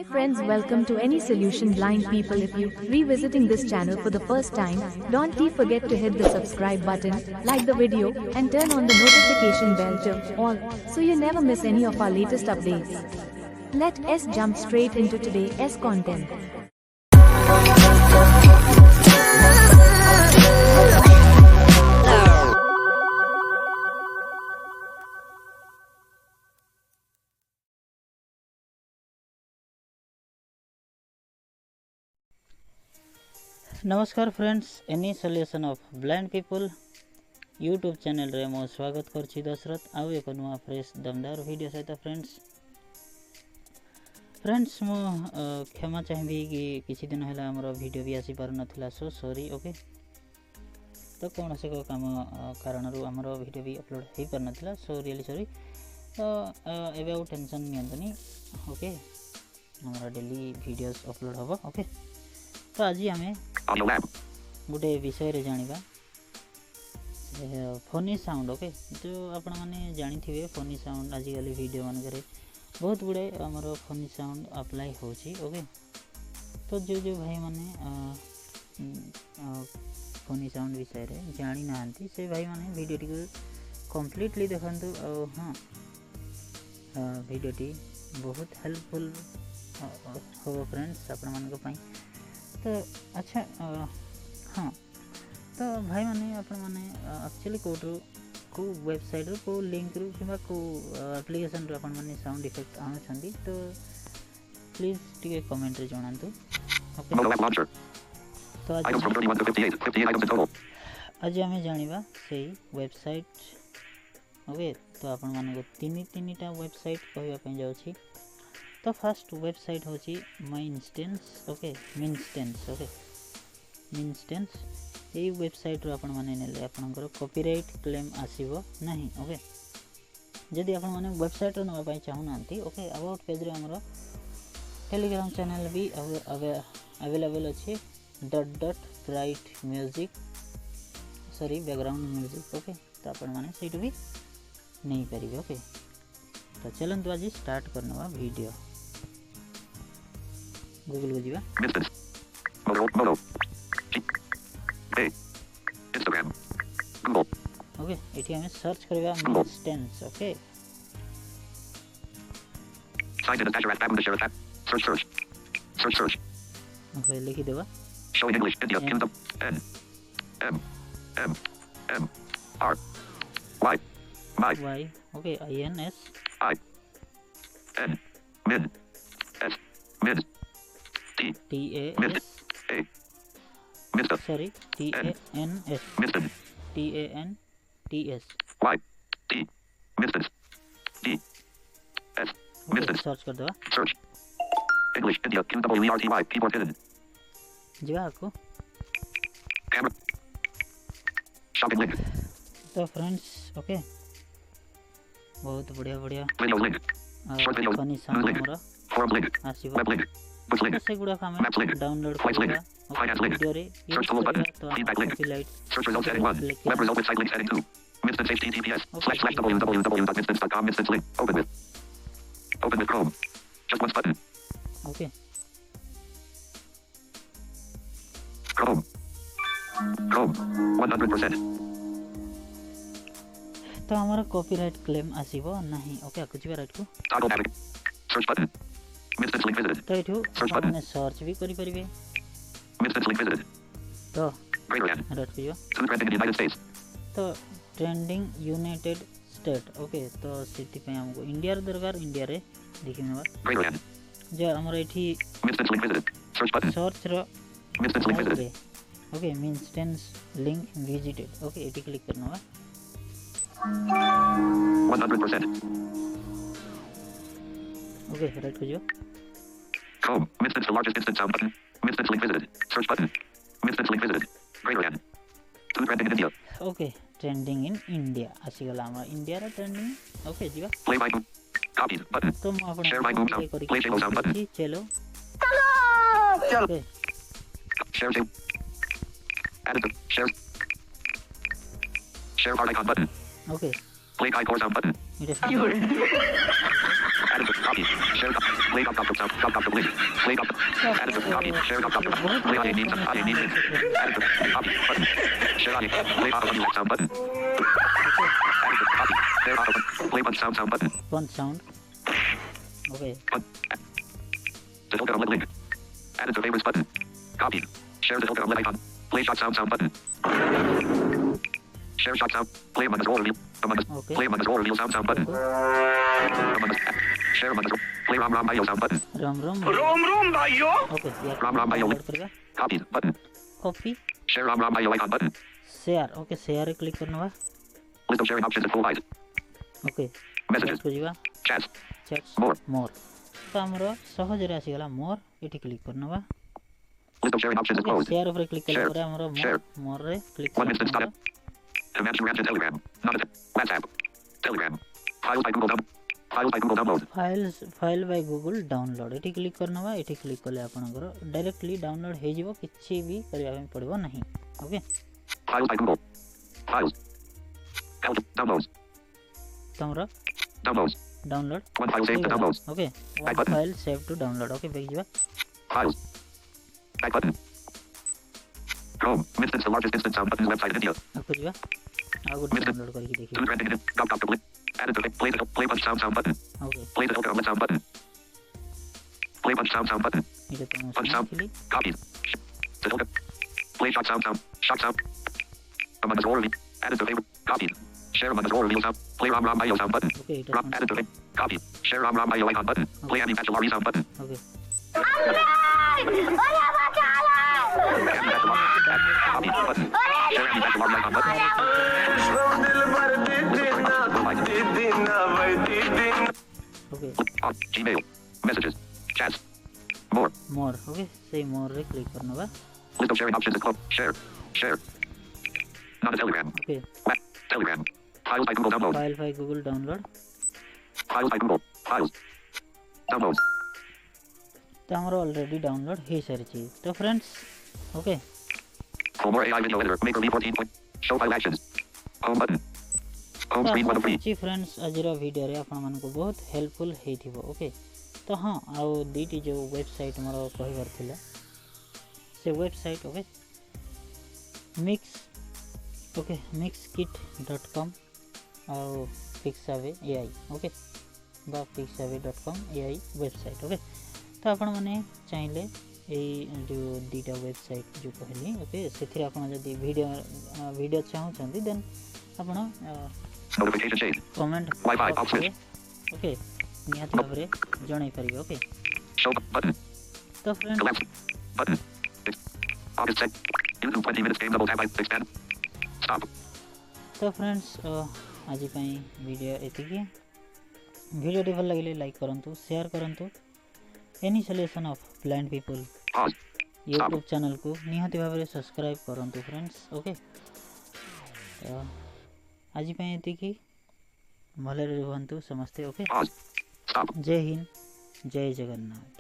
Hi friends, welcome to Any Solution Blind People. If you revisiting this channel for the first time, don't forget to hit the subscribe button, like the video and turn on the notification bell to all so you never miss any of our latest updates. Let us jump straight into today's content. नमस्कार friends, any solution of blind people YouTube channel रे मो स्वागत करछि दशरथ आउ एक नुआ fresh दमदार video सहित फ्रेंड्स मो क्षमा चाहिए कि किसी दिन है आमर वीडियो भी आसी पार नथिला, सो सॉरी। ओके, तो कौन से काम कारण आमर वीडियो भी अपलोड हो पार नथिला, सो रियली सॉरी। तो एबे आउ टेंशन नियंतुनी। ओके, हमारा डेली वीडियोस अपलोड होबो। ओके, तो आज आम गोटे विषय रे जानिबा फनी साउंड। ओके, जो आपण माने जानी थिबे फनी साउंड आजिकल वीडियो मान करे बहुत गुड़े आमर फनी साउंड अप्लाई होची। ओके, तो जो भाई माने फनी साउंड विषय रे जानी नांती से भाई माने वीडियो टी कंप्लीटली देखंतु। हाँ, वीडियो टी बहुत हेल्पफुल हो फ्रेंड्स आपण मान को पई। तो अच्छा, हाँ, तो भाई माने आपण माने एक्चुअली को वेबसाइट रो को लिंक रो किबा को एप्लीकेशन रो आपण माने साउंड इफेक्ट आछंदी, तो प्लीज टिके कमेंट रे जणांतु। ओके, तो आज हमें जानिबा सेही वेबसाइट। ओके, तो आपण माने को तीन वेबसाइट कहबा पई जाउछि। तो फर्स्ट वेबसाइट होची मिनस्टेंस। ओके, मिनस्टेंस। ओके, मिनस्टेंस ये वेबसाइट रो आपण माने नेले आपनकर कॉपीराइट क्लेम आसीबो नहीं। ओके, जदि आपण माने वेबसाइट रो नबा पई चाहू नांती, ओके, अबाउट पेज रे हमरो टेलीग्राम चैनल भी अवेलेबल अछि .bright music sorry background music. Okay, तो आपण माने सेटु भी नहीं परिबे। ओके, तो चलंतु आज स्टार्ट करनवा वीडियो। गूगल को जीवा मोनो Instagram Google। ओके, एठी हमें सर्च करबा मिनस्टेंस। Okay, sign in Azure app share app search okay, लिखि देबा show in English India Kingdom N M R Y Y। Okay, INS I N min S min T TAS A Minsta sorry TANS Minston TANTS। Y T Minston D S okay, search कर देबा search English India Kingdom WERTY keyboard hidden जीवा को camera shopping link तो friends. Okay, बहुत बढ़िया video link short video funny news sound link हमरा forum link आसीबो। web link books link से गुडा काम Maps link, download flights link, करबा finance link, video रे search tools button, तो feedback link, copyright search results heading 1 web result with site links heading 2 Minston https://www.minston.com Minston's link open with Chrome just once button okay. Chrome 100% तो हमारा copyright claim आसीबो नहीं। Okay, आकु जीवा right को toggle navigate search button Minston's link visited तो एठू Search button. आपने search भी करि परिबे। Minston's link visited तो Greater N राइट को to trending in the United States तो ट्रेंडिंग यूनाइटेड स्टेट। ओके, तो सिटी पे हमको इंडिया रे दरकार इंडिया रे देखि नेबा Greater N जो हमर एठी Minston's link visited search button search रो Minston's link visited ओके, मिनस्टेंस लिंक विजिटेड। ओके, एटी क्लिक करनवा 100% ओके, राइट को जो Chrome Minston's the largest instant sound button Minston's link visited search button Minston's link visited Greater N to trending in India okay, trending in India आसीगला हमर India रे trending. Okay, जीवा play by boom copied button तो म अपन Share my boom sound. Play channel sound button. चलो Channel. Okay, share to added to share bar icon button okay, play icon sound button इटे add Added to copy. Share doc. Play doc doc sound. Doc doc link. Play doc. Added to copy. Share doc doc. Play audio needs. Audio needs. Added to copy button. Share audio. Play audio sound button. Added to copy. Share audio. Play button sound button. Font sound. Okay. To filter on link. Added to favorites button. Copy. Share to filter on icon. Play shot sound button. Share shot sound. Play among us roll reveal. Among us. Okay. Play among us roll reveal sound button. Among us. Share among us. Play ram ram bio sound button. Ram ram. रोम रोम भाइयों Okay. Ram ram bio link. करेगा. Copy button. Copy. Share ram ram bio icon button. Share. Okay. Share रे click करना बा. List of sharing options in full height. Okay. Messages. को जीवा. Chats. Chats. More. More. तो हमरो सहज रे आसी गला more एठी क्लिक करना बा. List of sharing options is closed. Share ऊपर क्लिक Share. करला ପରେ हमरो Share. more रे click One instance करना. Command to Ramjet Telegram. Not a WhatsApp. Telegram. Files by Google Download. Files by Google Download. File by Google download एठी click करना बा. एठी क्लिक करले आपनकर डायरेक्टली डाउनलोड हे जिवो किछि भी करिया ପାଇଁ पड़िबो नाही. Okay. Files by Google. Files. Downloads. तमरो Downloads. Download One file saved to downloads. Okay. Back button. File save to download. Okay back जिवा. Files. Back button. Chrome. Instance the largest instance sound buttons website in India. आपको जिवा. आ good download करके देखिए. Two trending in it. Doc Doctor Blip. Added to play the play bunch sound button. Okay. Play the filter on sound button. Play bunch sound button. इधर तो Bunch sound. Click. Copies. The filter. Play shot sound. Shot sound. Among us roll reveal. Added to favorite. Copies. Share among us roll reveal sound. Play ram ram bio sound button. Okay इधर Drop added to it. Copy. Share ram ram bio icon button. Play Annie Bachelor sound button. Okay. Annie Bachelor. Copy button. Share Annie Bachelor icon button. Okay. On Gmail. Messages. Chats. More. More. Okay. सही मोर रे click करना बा. List of sharing options is closed. Share. Share. Not a Telegram. Okay. Telegram. Files by Google Download. File by Google download. Files by Google. Files. Downloads. तो हमरो already download हे सारी तो friends okay. For more AI video editor, Maker V14 point. Show file actions. Home button. Home screen 1 of 3. जी friends आजर video रे आपण मानको बहुत हेल्पफुल हेथिबो. ओके. तो हां आ दीटी जो वेबसाइट हमरो कहबार थिला से वेबसाइट ओके mixkit.com और pixave AI ओके बा pixave.com AI वेबसाइट ओके. तो आपण माने चाहिले ए जो दीटा वेबसाइट जो कहली ओके सेथिरा आपण जदी वीडियो चाहू छंदी देन आपण Notification shade. Comment Wi-Fi off switch. Okay निहाती भाबरे जणाई परिबे. ओके. Show button. तो friends Select button. August 2nd. YouTube 20 minutes game double tap by expand. Stop. तो फ्रेंड्स आज पई वीडियो एतिकी. वीडियो भल लागले लाइक करंतु शेयर करंतु. Any solution of blind people Pause. YouTube channel को निहाती भाबरे सब्सक्राइब करंतु फ्रेंड्स. ओके. तो आज पई एतिकी भले रहंतु समस्ते. ओके. Pause. Stop. जय हिंद जय जगन्नाथ.